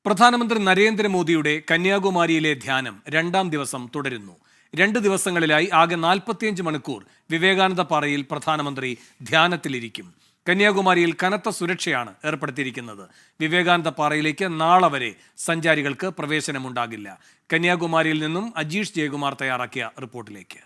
പ്രധാനമന്ത്രി നരേന്ദ്രമോദിയുടെ കന്യാകുമാരിയിലെ ധ്യാനം രണ്ടാം ദിവസം തുടരുന്നു. 2 ദിവസങ്ങളിലായി ആകെ 45 മണിക്കൂർ വിവേകാനന്ദ പാറയിൽ പ്രധാനമന്ത്രി ധ്യാനത്തിലിരിക്കും. കന്യാകുമാരിയിൽ കനത്ത സുരക്ഷയാണ് ഏർപ്പെടുത്തിയിരിക്കുന്നത്. വിവേകാനന്ദ പാറയിലേക്ക് നാളെ വരെ സഞ്ചാരികൾക്ക് പ്രവേശനമുണ്ടാകില്ല. കന്യാകുമാരിയിൽ നിന്നും അജീഷ് ജയകുമാർ തയ്യാറാക്കിയ റിപ്പോർട്ടിലേക്ക്.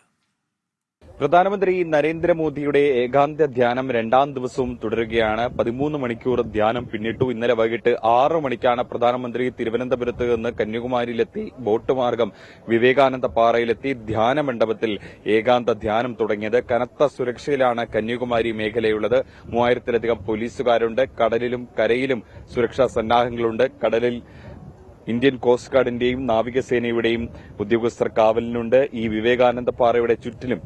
പ്രധാനമന്ത്രി നരേന്ദ്രമോദിയുടെ ഏകാന്ത ധ്യാനം രണ്ടാം ദിവസവും തുടരുകയാണ്. 13 മണിക്കൂർ ധ്യാനം പിന്നിട്ടു. ഇന്നലെ വൈകിട്ട് 6 മണിക്കാണ് പ്രധാനമന്ത്രി തിരുവനന്തപുരത്ത് നിന്ന് കന്യാകുമാരിയിലെത്തി ബോട്ട് മാർഗം വിവേകാനന്ദ പാറയിലെത്തി ധ്യാന മണ്ഡപത്തിൽ ഏകാന്ത ധ്യാനം തുടങ്ങിയത്. കനത്ത സുരക്ഷയിലാണ് കന്യാകുമാരി മേഖലയുള്ളത്. 3000-ലധികം പോലീസുകാരുണ്ട്. കടലിലും കരയിലും സുരക്ഷാ സന്നാഹങ്ങളുണ്ട്. കടലിൽ ഇന്ത്യൻ കോസ്റ്റ് ഗാർഡിന്റെയും നാവികസേനയുടെയും ഉദ്യോഗസ്ഥർ കാവലിനുണ്ട്. ഈ വിവേകാനന്ദ പാറയുടെ ചുറ്റിലും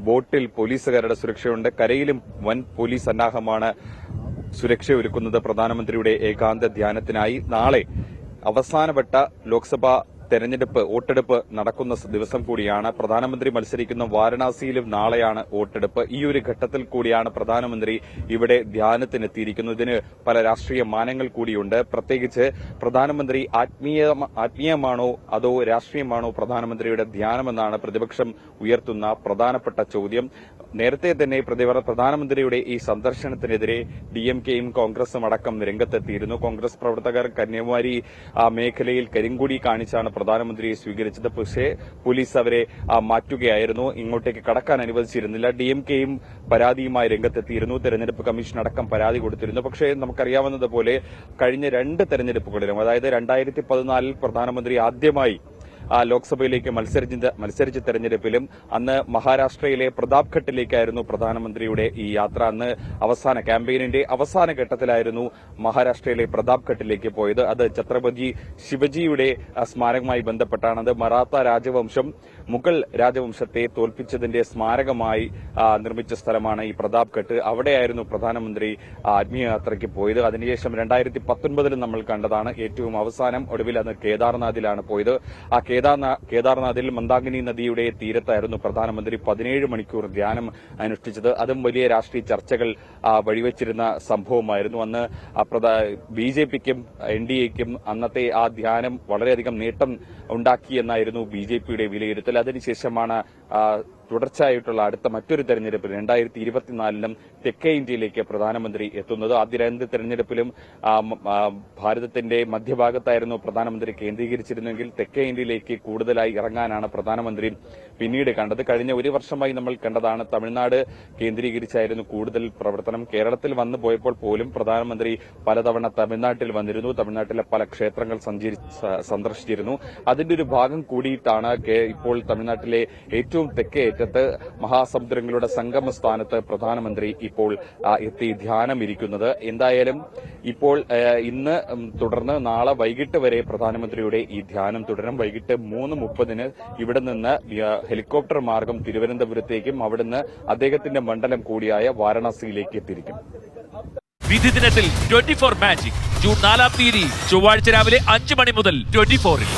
ബോട്ടിൽ പോലീസുകാരുടെ സുരക്ഷയുണ്ട്. കരയിലും വൻ പോലീസ് സന്നാഹമാണ് സുരക്ഷയൊരുക്കുന്നത് പ്രധാനമന്ത്രിയുടെ ഏകാന്ത ധ്യാനത്തിനായി. നാളെ അവസാനവട്ട ലോക്സഭാ തെരഞ്ഞെടുപ്പ് വോട്ടെടുപ്പ് നടക്കുന്ന ദിവസം കൂടിയാണ്. പ്രധാനമന്ത്രി മത്സരിക്കുന്ന വാരണാസിയിലും നാളെയാണ് വോട്ടെടുപ്പ്. ഈ ഒരു ഘട്ടത്തിൽ കൂടിയാണ് പ്രധാനമന്ത്രി ഇവിടെ ധ്യാനത്തിനെത്തിയിരിക്കുന്നത്. ഇതിന് പല രാഷ്ട്രീയ മാനങ്ങൾ കൂടിയുണ്ട്. പ്രത്യേകിച്ച് പ്രധാനമന്ത്രി ആത്മീയമാണോ അതോ രാഷ്ട്രീയമാണോ പ്രധാനമന്ത്രിയുടെ ധ്യാനമെന്നാണ് പ്രതിപക്ഷം ഉയർത്തുന്ന പ്രധാനപ്പെട്ട ചോദ്യം. നേരത്തെ തന്നെ പ്രധാനമന്ത്രിയുടെ ഈ സന്ദർശനത്തിനെതിരെ ഡിഎംകെയും കോൺഗ്രസും അടക്കം രംഗത്തെത്തിയിരുന്നു. കോൺഗ്രസ് പ്രവർത്തകർ കന്യാകുമാരി മേഖലയിൽ കരിങ്കൊടി കാണിച്ചാണ് പ്രധാനമന്ത്രിയെ സ്വീകരിച്ചത്. പക്ഷേ പോലീസ് അവരെ മാറ്റുകയായിരുന്നു. ഇങ്ങോട്ടേക്ക് കടക്കാൻ അനുവദിച്ചിരുന്നില്ല. ഡിഎംകെയും പരാതിയുമായി രംഗത്തെത്തിയിരുന്നു. തെരഞ്ഞെടുപ്പ് കമ്മീഷൻ അടക്കം പരാതി കൊടുത്തിരുന്നു. പക്ഷേ നമുക്കറിയാവുന്നതുപോലെ കഴിഞ്ഞ 2 തെരഞ്ഞെടുപ്പുകളിലും, അതായത് 2014 പ്രധാനമന്ത്രി ആദ്യമായി ലോക്സഭയിലേക്ക് മത്സരിച്ച തെരഞ്ഞെടുപ്പിലും അന്ന് മഹാരാഷ്ട്രയിലെ പ്രതാപ്ഘട്ടിലേക്കായിരുന്നു പ്രധാനമന്ത്രിയുടെ ഈ യാത്ര. അന്ന് അവസാന ക്യാമ്പയിനിന്റെ അവസാന ഘട്ടത്തിലായിരുന്നു മഹാരാഷ്ട്രയിലെ പ്രതാപ്ഘട്ടിലേക്ക് പോയത്. അത് ഛത്രപതി ശിവജിയുടെ സ്മാരകമായി ബന്ധപ്പെട്ടാണ്. അത് മറാത്ത രാജവംശം മുഗൾ രാജവംശത്തെ തോൽപ്പിച്ചതിന്റെ സ്മാരകമായി നിർമ്മിച്ച സ്ഥലമാണ് ഈ പ്രതാപ്ഘട്ട്. അവിടെയായിരുന്നു പ്രധാനമന്ത്രി ആത്മീയ യാത്രയ്ക്ക് പോയത്. അതിനുശേഷം 2019 നമ്മൾ കണ്ടതാണ് ഏറ്റവും അവസാനം. ഒടുവിൽ അന്ന് കേദാർനാഥിലാണ് പോയത്. ആ കേദാർനാഥിൽ മന്ദാകിനി നദിയുടെ തീരത്തായിരുന്നു പ്രധാനമന്ത്രി 17 മണിക്കൂർ ധ്യാനം അനുഷ്ഠിച്ചത്. അതും വലിയ രാഷ്ട്രീയ ചർച്ചകൾ വഴിവെച്ചിരുന്ന സംഭവമായിരുന്നു. അന്ന് ബിജെപിക്കും എൻഡിഎക്കും അന്നത്തെ ആ ധ്യാനം വളരെയധികം നേട്ടം ഉണ്ടാക്കിയെന്നായിരുന്നു ബിജെപിയുടെ വിലയിരുത്തൽ. അതിനുശേഷമാണ് തുടർച്ചയായിട്ടുള്ള അടുത്ത മറ്റൊരു തെരഞ്ഞെടുപ്പിൽ 2024 തെക്കേ ഇന്ത്യയിലേക്ക് പ്രധാനമന്ത്രി എത്തുന്നത്. ആദ്യ 2 തെരഞ്ഞെടുപ്പിലും ഭാരതത്തിന്റെ മധ്യഭാഗത്തായിരുന്നു പ്രധാനമന്ത്രി കേന്ദ്രീകരിച്ചിരുന്നെങ്കിൽ തെക്കേ ഇന്ത്യയിലേക്ക് കൂടുതലായി ഇറങ്ങാനാണ് പ്രധാനമന്ത്രി പിന്നീട് കണ്ടത്. കഴിഞ്ഞ 1 വർഷമായി നമ്മൾ കണ്ടതാണ് തമിഴ്നാട് കേന്ദ്രീകരിച്ചായിരുന്നു കൂടുതൽ പ്രവർത്തനം. കേരളത്തിൽ വന്നു പോയപ്പോൾ പോലും പ്രധാനമന്ത്രി പലതവണ തമിഴ്നാട്ടിൽ വന്നിരുന്നു. തമിഴ്നാട്ടിലെ പല ക്ഷേത്രങ്ങൾ സന്ദർശിച്ചിരുന്നു. അതിന്റെ ഒരു ഭാഗം കൂടിയിട്ടാണ് ഇപ്പോൾ തമിഴ്നാട്ടിലെ ഏറ്റവും തെക്കേ അറ്റത്ത് മഹാസമുദ്രങ്ങളുടെ സംഗമ സ്ഥാനത്ത് പ്രധാനമന്ത്രി ഇപ്പോൾ എത്തി ധ്യാനം ഇരിക്കുന്നത്. എന്തായാലും ഇപ്പോൾ ഇന്ന് തുടർന്ന് നാളെ വൈകിട്ട് വരെ പ്രധാനമന്ത്രിയുടെ ഈ ധ്യാനം തുടരും. വൈകിട്ട് 3:30 ഇവിടെ നിന്ന് ഹെലികോപ്റ്റർ മാർഗം തിരുവനന്തപുരത്തേക്കും അവിടുന്ന് അദ്ദേഹത്തിന്റെ മണ്ഡലം കൂടിയായ വാരണാസിയിലേക്ക് തിരിക്കും. വിധി ദിനത്തിൽ 24 മാജിക് ജൂൺ 4 ചൊവ്വാഴ്ച രാവിലെ 5 മണി മുതൽ 24-ൽ.